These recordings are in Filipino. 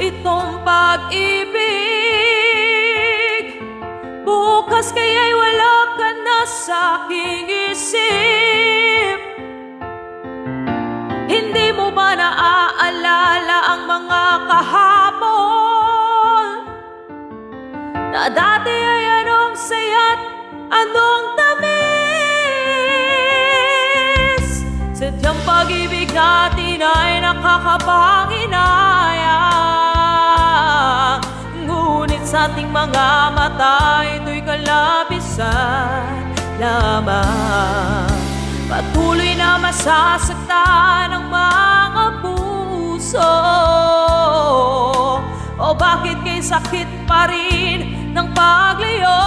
itong pag-ibig. Bukas kaya'y wala ka na sa aking isip. Hindi mo ba naaalala ang mga kahapon na dati ay anong saya't anong tamis? Sadyang pag-ibig natin ay nakakapanginaya, ngunit sa ating mga mata ito'y kalabisan lamang. Patuloy na masasaktan ang mga puso. O bakit kay sakit pa rin ng paglayo?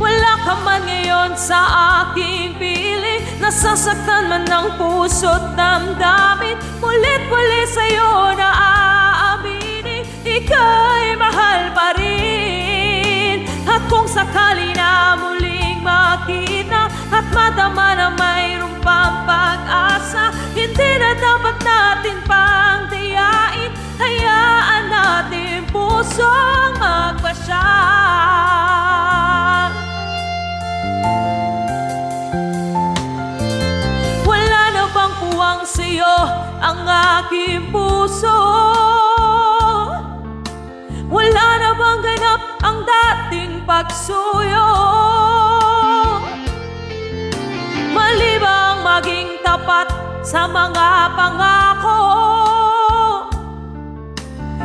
Wala ka man ngayon sa aking piling, nasasaktan man ng puso't damdamin. Mulit-muli sa'yo na aaminin, ika'y mahal pa rin. At kung sakali na muling makita at madama na mayroong pang pag-asa, hindi na dapat natin pang dayain. Hayaan natin pusong magpasya. Wala na bang puwang sa'yo ang aking puso? Wala na bang ganap ang dating pagsuyo? Mali bang maging tapat sa mga pangako?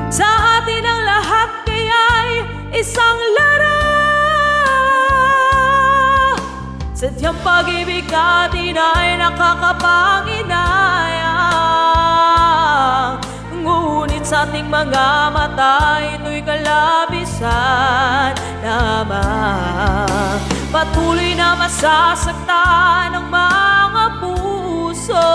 Sa atin ang lahat kaya'y isang laro. Sadyang pag-ibig natin ay nakakapanginaya, ngunit sa ating mga mata ito'y kalabisan lamang. Patuloy na masasaktan ang mga puso.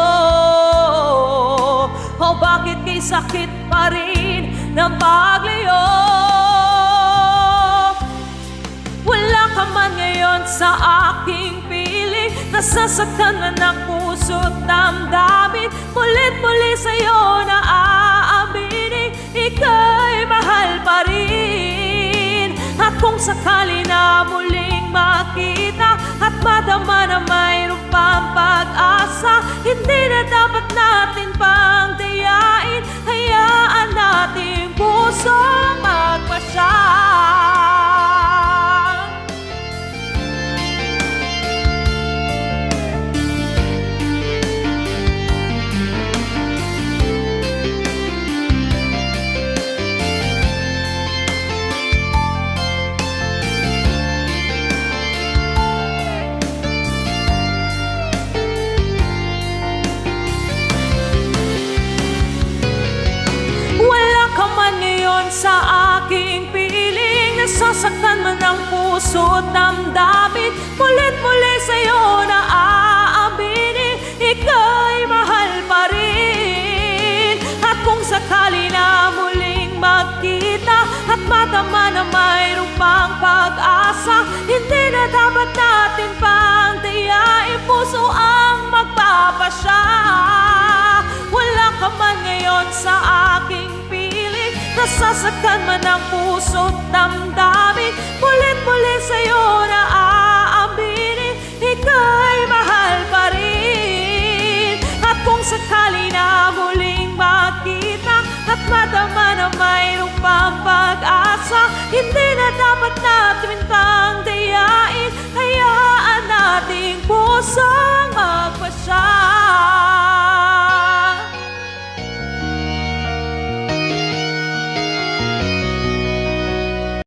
O bakit kay sakit pa rin ng paglayo? Wala ka man ngayon sa aking piling, nasasaktan man ang puso't damdamin. Mulit-muli sa'yo na aaminin, ika'y mahal pa rin. At kung sakali na muling makita at madama na mayroong pang pag-asa, hindi na dapat natin pang dayain. Hayaan natin pusong magpasya. Sa aking piling, nasasaktan man ang puso't damdamin. Mulit-muli sa'yo na aaminin, ika'y mahal pa rin. At kung sakali na muling magkita at madama na mayroong pang pag-asa, hindi na dapat natin pang dayain, puso ang magpapasya. Wala ka man ngayon sa aking piling, nasasaktan man ang puso't damdamin. Mulit-muli sa'yo na aaminin, ika'y mahal pa rin. At kung sakali na muling makita at madama na mayroong pang pag-asa, hindi na dapat natin pang